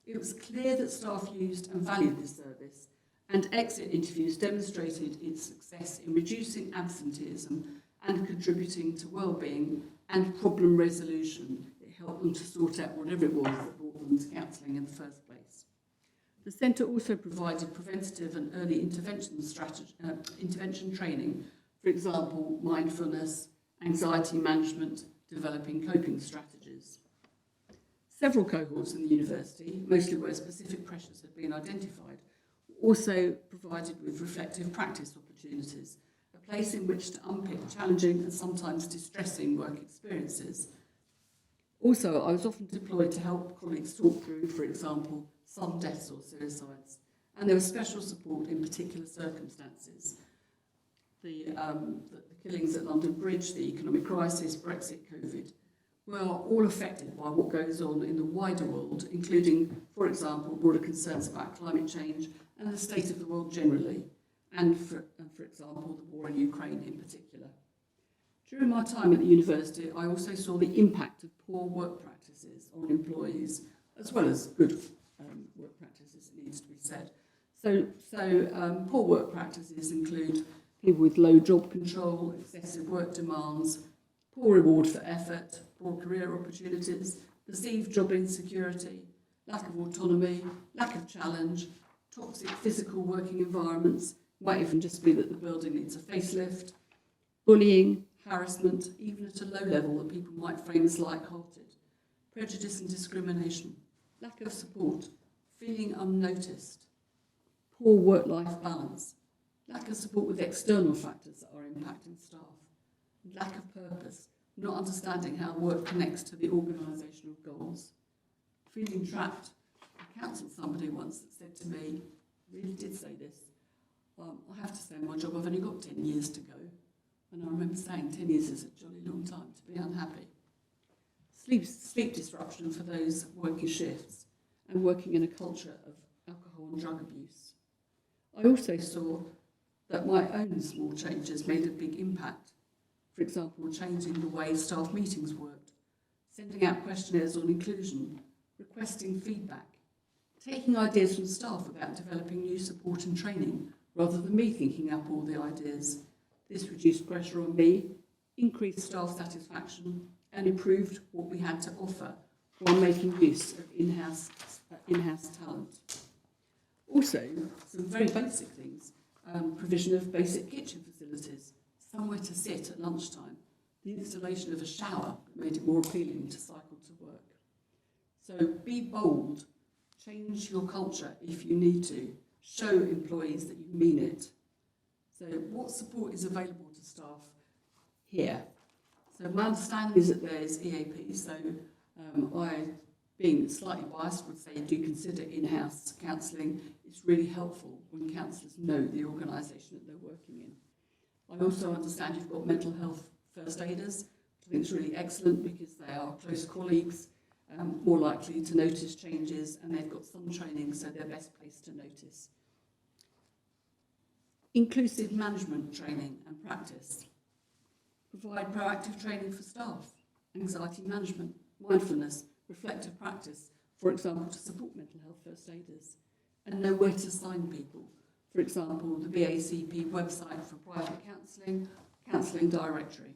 It was clear that staff used and valued this service, and exit interviews demonstrated its success in reducing absenteeism and contributing to well-being and problem resolution. It helped them to sort out whatever it was that brought them to counselling in the first place. The centre also provided preventative and early intervention training, for example, mindfulness, anxiety management, developing coping strategies. Several cohorts in the university, mostly where specific pressures had been identified, also provided with reflective practice opportunities, a place in which to unpick challenging and sometimes distressing work experiences. Also, I was often deployed to help colleagues talk through, for example, sudden deaths or suicides, and there was special support in particular circumstances. The killings at London Bridge, the economic crisis, Brexit, COVID, were all affected by what goes on in the wider world, including, for example, broader concerns about climate change and the state of the world generally, and for example, the war in Ukraine in particular. During my time at the university, I also saw the impact of poor work practices on employees, as well as good work practices, it needs to be said. So poor work practices include people with low job control, excessive work demands, poor reward for effort, poor career opportunities, perceived job insecurity, lack of autonomy, lack of challenge, toxic physical working environments, might even just be that the building needs a facelift, bullying, harassment, even at a low level that people might frame as light-hearted, prejudice and discrimination, lack of support, feeling unnoticed, poor work-life balance, lack of support with external factors that are impacting staff, lack of purpose, not understanding how work connects to the organisational goals, feeling trapped. I counselled somebody once that said to me, really did say this, I have to say in my job I've only got 10 years to go. And I remember saying 10 years is a jolly long time to be unhappy. Sleep disruption for those working shifts and working in a culture of alcohol and drug abuse. I also saw that my own small changes made a big impact. For example, changing the way staff meetings worked, sending out questionnaires on inclusion, requesting feedback, taking ideas from staff about developing new support and training, rather than me thinking up all the ideas. This reduced pressure on me, increased staff satisfaction, and improved what we had to offer while making use of in-house talent. Also, some very basic things, provision of basic kitchen facilities, somewhere to sit at lunchtime, the installation of a shower that made it more appealing to cycle to work. So be bold, change your culture if you need to, show employees that you mean it. So what support is available to staff here? So my understanding is that there's EAP, so I, being slightly biased, would say do consider in-house counselling. It's really helpful when counsellors know the organisation that they're working in. I also understand you've got mental health first aiders to I think it's really excellent because they are close colleagues, more likely to notice changes, and they've got some training, so they're best placed to notice. Inclusive management training and practice. Provide proactive training for staff, anxiety management, mindfulness, reflective practice, for example, to support mental health first aiders, and know where to sign people. For example, the BACP website for private counselling, counselling directory.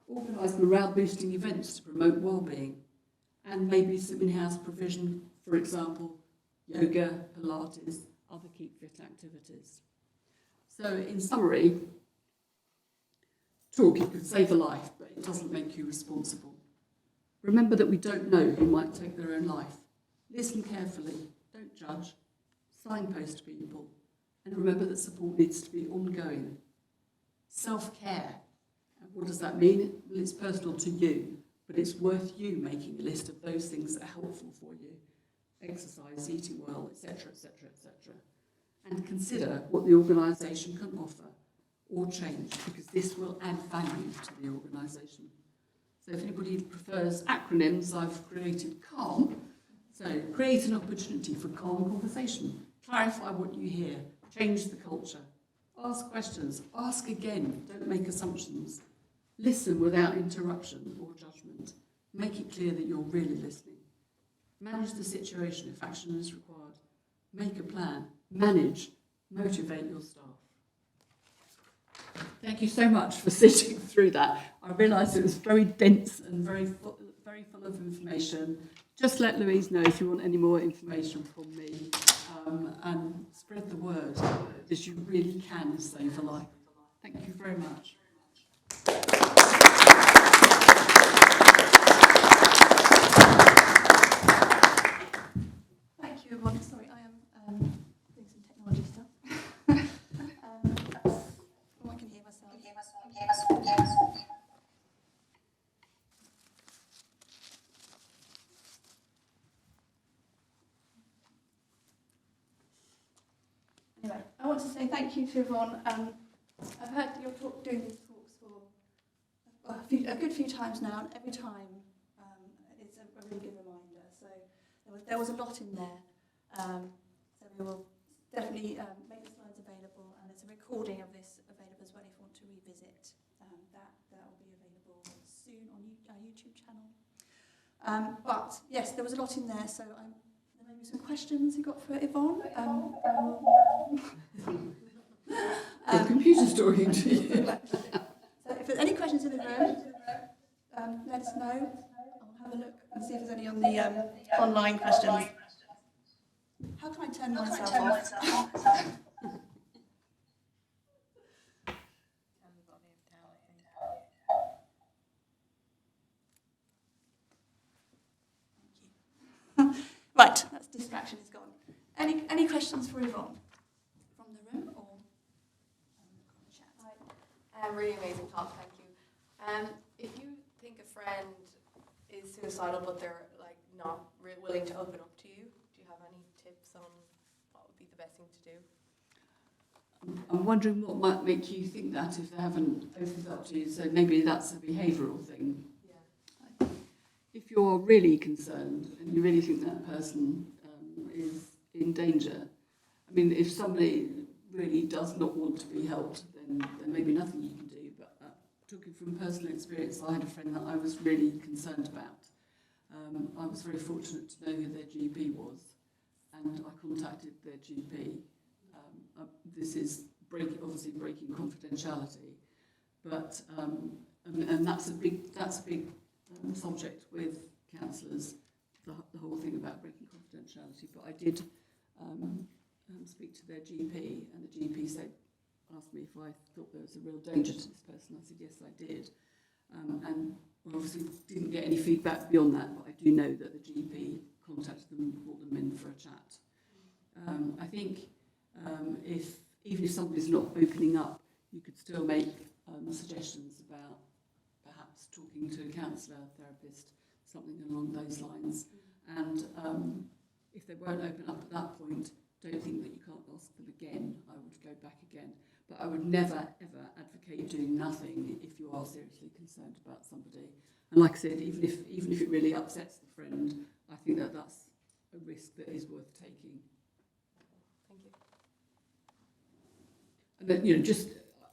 Organise morale-boosting events to promote well-being, and maybe some in-house provision, for example, yoga, Pilates, other keep fit activities. So in summary, talk, it could save a life, but it doesn't make you responsible. Remember that we don't know who might take their own life. Listen carefully, don't judge, signpost people, and remember that support needs to be ongoing. Self-care. And what does that mean? Well, it's personal to you, but it's worth you making a list of those things that are helpful for you. Exercise, eating well, etc., etc., etc. And consider what the organisation can offer or change, because this will add value to the organisation. So if anybody prefers acronyms, I've created CALM. So create an opportunity for calm conversation. Clarify what you hear. Change the culture. Ask questions. Ask again. Don't make assumptions. Listen without interruption or judgment. Make it clear that you're really listening. Manage the situation if action is required. Make a plan. Manage. Motivate your staff. Thank you so much for sitting through that. I realised it was very dense and very full of information. Just let Louise know if you want any more information from me, and spread the word, because you really can save a life. Thank you very much. Thank you, Yvonne. Sorry, I am doing some technology stuff. I can hear myself. Anyway, I want to say thank you to Yvonne. I've heard your talk, doing these talks for a good few times now, and every time it's a really good reminder. So there was a lot in there. So we will definitely make the slides available, and there's a recording of this available as well if you want to revisit. That will be available soon on our YouTube channel. But yes, there was a lot in there, so there may be some questions you got for Yvonne. Computer story to you. So if there's any questions in the room, let us know. I'll have a look and see if there's any on the online questions. How can I turn myself off? Right, that distraction is gone. Any questions for Yvonne from the room or chat? Really amazing talk, thank you. If you think a friend is suicidal but they're like not willing to open up to you, do you have any tips on what would be the best thing to do? I'm wondering what might make you think that if they haven't opened up to you. So maybe that's a behavioural thing. Yeah. If you're really concerned and you really think that person is in danger, I mean, if somebody really does not want to be helped, then there may be nothing you can do. But talking from personal experience, I had a friend that I was really concerned about. I was very fortunate to know who their GP was, and I contacted their GP. This is obviously breaking confidentiality, but and that's a big subject with counsellors, the whole thing about breaking confidentiality. But I did speak to their GP, and the GP asked me if I thought there was a real danger to this person. I said yes, I did, and obviously didn't get any feedback beyond that. But I do know that the GP contacted them and brought them in for a chat. I think even if somebody's not opening up, you could still make suggestions about perhaps talking to a counsellor, therapist, something along those lines. And if they won't open up at that point, don't think that you can't ask them again. I would go back again. But I would never, ever advocate doing nothing if you are seriously concerned about somebody. And like I said, even if it really upsets the friend, I think that that's a risk that is worth taking. Thank you. And then, you know,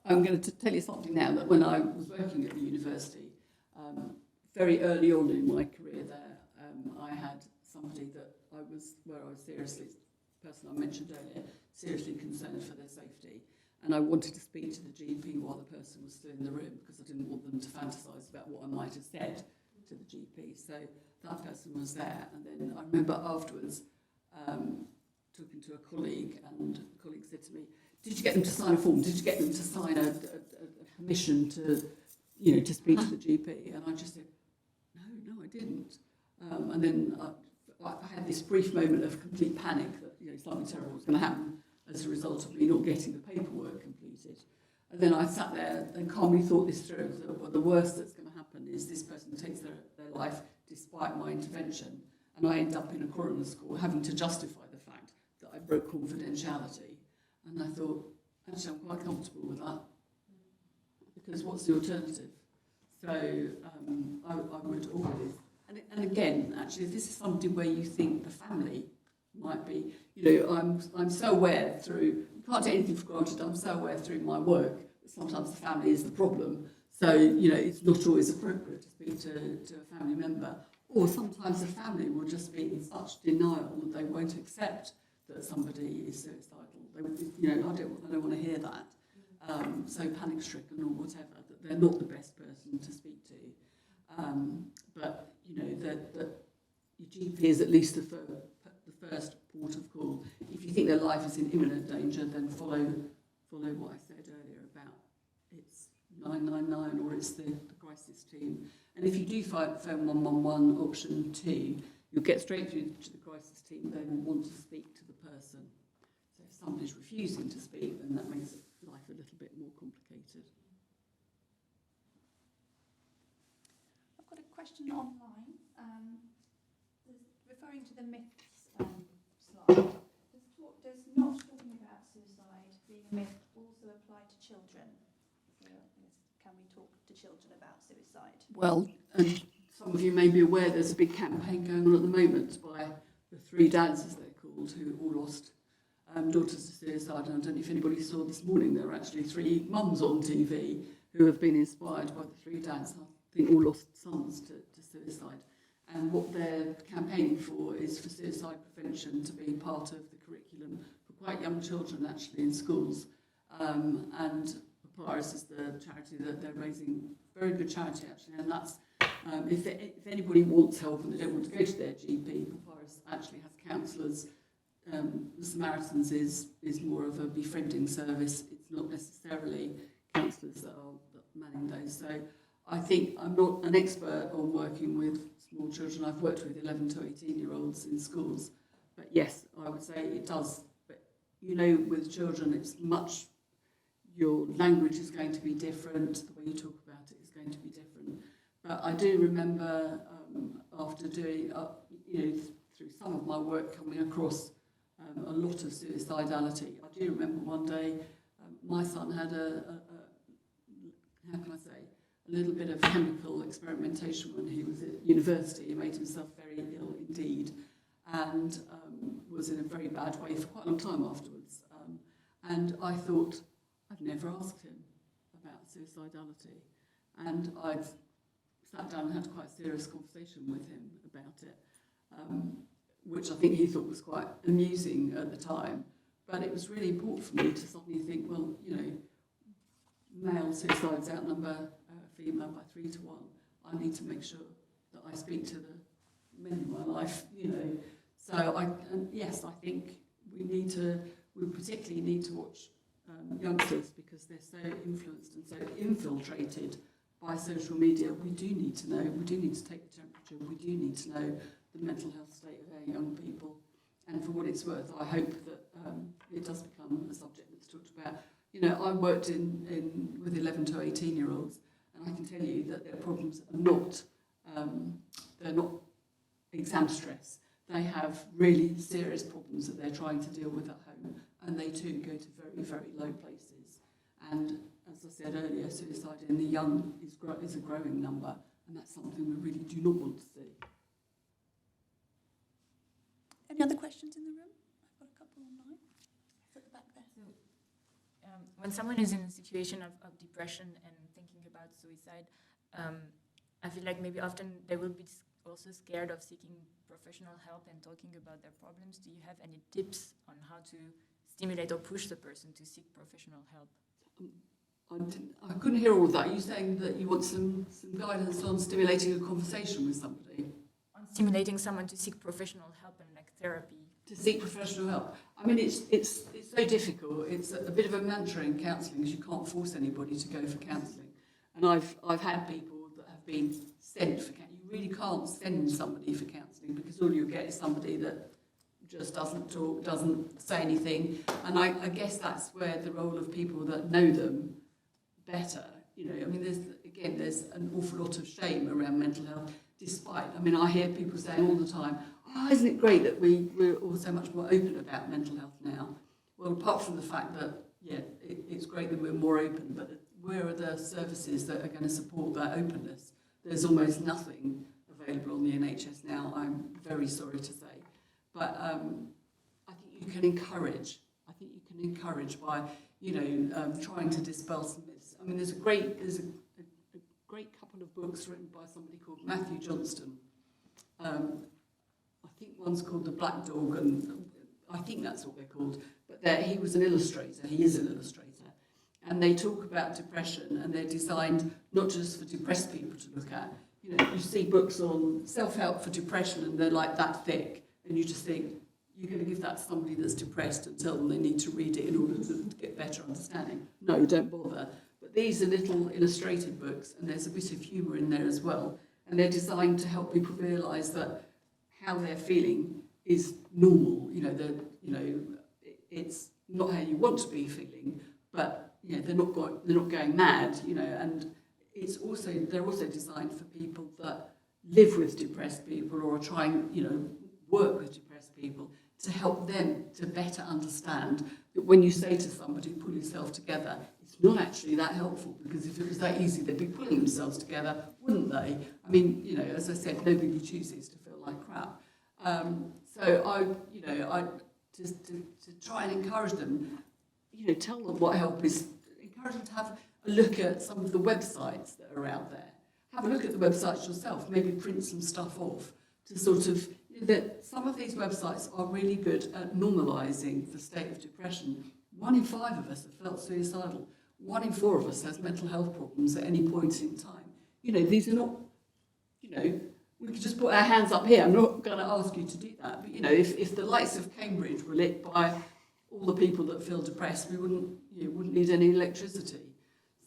I'm going to tell you something now, that when I was working at the university, very early on in my career there, I had somebody that I was seriously, the person I mentioned earlier, seriously concerned for their safety. And I wanted to speak to the GP while the person was still in the room, because I didn't want them to fantasise about what I might have said to the GP. So that person was there. And then I remember afterwards talking to a colleague, and the colleague said to me, "Did you get them to sign a form? Did you get them to sign a permission to, you know, to speak to the GP?" And I just said, no, I didn't. And then I had this brief moment of complete panic that, you know, something terrible was going to happen as a result of me not getting the paperwork completed. And then I sat there and calmly thought this through. That, well, the worst that's going to happen is this person takes their life despite my intervention, and I end up in a coroner's court having to justify the fact that I broke confidentiality. And I thought, actually, I'm quite comfortable with that, because what's the alternative? So I would always, and again, actually, if this is something where you think the family might be, you know, I'm so aware through, you can't take anything for granted, I'm so aware through my work that sometimes the family is the problem. So, you know, it's not always appropriate to speak to a family member. Or sometimes the family will just be in such denial that they won't accept that somebody is suicidal. They, you know, I don't want to hear that. So panic-stricken or whatever, that they're not the best person to speak to. But, you know, that your GP is at least the first port of call. If you think their life is in imminent danger, then follow what I said earlier about it's 999 or it's the crisis team. And if you do phone 111 option 2, you'll get straight through to the crisis team. They will want to speak to the person. So if somebody's refusing to speak, then that makes life a little bit more complicated. I've got a question online. Referring to the myths slide, does not talking about suicide being a myth also apply to children? So, can we talk to children about suicide? Well, and some of you may be aware there's a big campaign going on at the moment by the 3 dads, as they're called, who all lost daughters to suicide. And I don't know if anybody saw this morning, there are actually 3 mums on TV who have been inspired by the 3 dads, I think all lost sons to suicide. And what they're campaigning for is for suicide prevention to be part of the curriculum for quite young children, actually, in schools. And apologise is the charity that they're raising, very good charity, actually. And that's, if anybody wants help and they don't want to go to their GP, Papyrus actually has counsellors. The Samaritans is more of a befriending service. It's not necessarily counsellors that are manning those. So I think I'm not an expert on working with small children. I've worked with 11 to 18-year-olds in schools. But yes, I would say it does. But, you know, with children, it's much, your language is going to be different. The way you talk about it is going to be different. But I do remember after doing, you know, through some of my work coming across a lot of suicidality. I do remember one day my son had how can I say, a little bit of chemical experimentation when he was at university. He made himself very ill indeed, and was in a very bad way for quite a long time afterwards. And I thought, I've never asked him about suicidality. And I'd sat down and had quite a serious conversation with him about it, which I think he thought was quite amusing at the time. But it was really important for me to suddenly think, well, you know, male suicides outnumber female by 3 to 1. I need to make sure that I speak to the men in my life, you know. So yes, I think we particularly need to watch youngsters, because they're so influenced and so infiltrated by social media. We do need to know, we do need to take the temperature, we do need to know the mental health state of our young people. And for what it's worth, I hope that it does become a subject that's talked about. You know, I worked with 11 to 18-year-olds, and I can tell you that their problems are not, they're not exam stress. They have really serious problems that they're trying to deal with at home, and they too go to very, very low places. And as as I said earlier, suicide in the young is a growing number, and that's something we really do not want to see. Any other questions in the room? I've got a couple online. It's at the back there. So, when someone is in a situation of depression and thinking about suicide, I feel like maybe often they will be also scared of seeking professional help and talking about their problems. Do you have any tips on how to stimulate or push the person to seek professional help? I couldn't hear all of that. Are you saying that you want some guidance on stimulating a conversation with somebody? On stimulating someone to seek professional help and like therapy. To seek professional help. I mean, it's so difficult. It's a bit of a mantra in counselling because you can't force anybody to go for counselling. And I've had people that have been sent for counselling. You really can't send somebody for counselling because all you get is somebody that just doesn't talk, doesn't say anything. And I guess that's where the role of people that know them better, you know, I mean, there's an awful lot of shame around mental health, despite, I mean, I hear people saying all the time, oh, isn't it great that we're all so much more open about mental health now? Well, apart from the fact that, yeah, it's great that we're more open, but where are the services that are going to support that openness? There's almost nothing available on the NHS now, I'm very sorry to say. But I think you can encourage. By, you know, trying to dispel some myths. I mean, there's a great couple of books written by somebody called Matthew Johnston. I think one's called The Black Dog, and I think that's what they're called. But he was an illustrator. He is an illustrator. And they talk about depression, and they're designed not just for depressed people to look at. You know, you see books on self-help for depression, and they're like that thick, and you just think, you're going to give that to somebody that's depressed and tell them they need to read it in order to get better understanding. No, don't bother. But these are little illustrated books, and there's a bit of humour in there as well. And they're designed to help people realise that how they're feeling is normal. It's not how you want to be feeling, but you know, they're not going mad. You know, and they're also designed for people that live with depressed people or are trying, you know, work with depressed people, to help them to better understand that when you say to somebody, pull yourself together, it's not actually that helpful, because if it was that easy, they'd be pulling themselves together, wouldn't they? I mean, you know, as I said, nobody chooses to feel like crap. So to try and encourage them, you know, tell them what help is, encourage them to have a look at some of the websites that are out there. Have a look at the websites yourself, maybe print some stuff off to sort of, that some of these websites are really good at normalising the state of depression. 1 in 5 of us have felt suicidal. 1 in 4 of us has mental health problems at any point in time. You know, these are not, you know, we could just put our hands up here. I'm not going to ask you to do that. But, you know, if the lights of Cambridge were lit by all the people that feel depressed, we wouldn't need any electricity.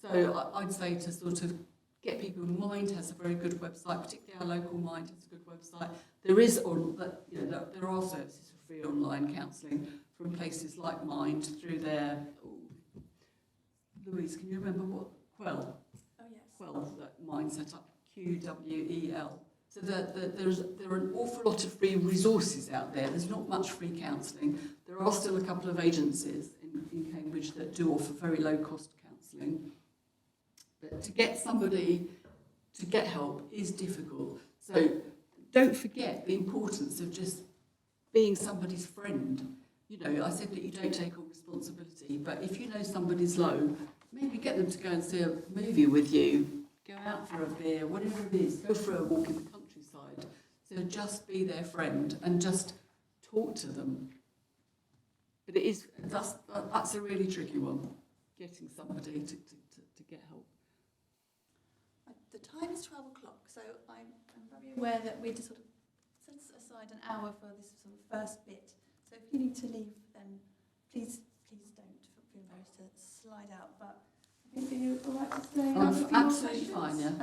So I'd say to sort of get people in Mind has a very good website, particularly our local Mind has a good website. There are services for free online counselling from places like Mind through their, Louise, can you remember what? Quell. Oh, yes. Quell, that Mind set up, QWEL. So there are an awful lot of free resources out there. There's not much free counselling. There are still a couple of agencies in Cambridge that do offer very low cost counselling. But to get somebody to get help is difficult. So don't forget the importance of just being somebody's friend. You know, I said that you don't take all responsibility, but if you know somebody's low, maybe get them to go and see a movie with you, go out for a beer, whatever it is, go for a walk in the countryside. So just be their friend and just talk to them. But that's a really tricky one, getting somebody to get help. The time is 12 o'clock, so I'm very aware that we just sort of set aside an hour for this sort of first bit. So if you need to leave, then please don't feel embarrassed to slide out. But I think you're all right to stay. I'm absolutely fine, yeah.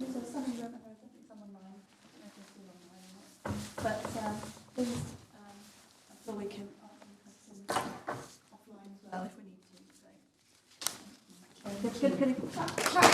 There's some in the room, and there's definitely some online. I don't know if they're still online or not. But please, I'm sure we can answer any questions offline as well if we need to. So, okay, good.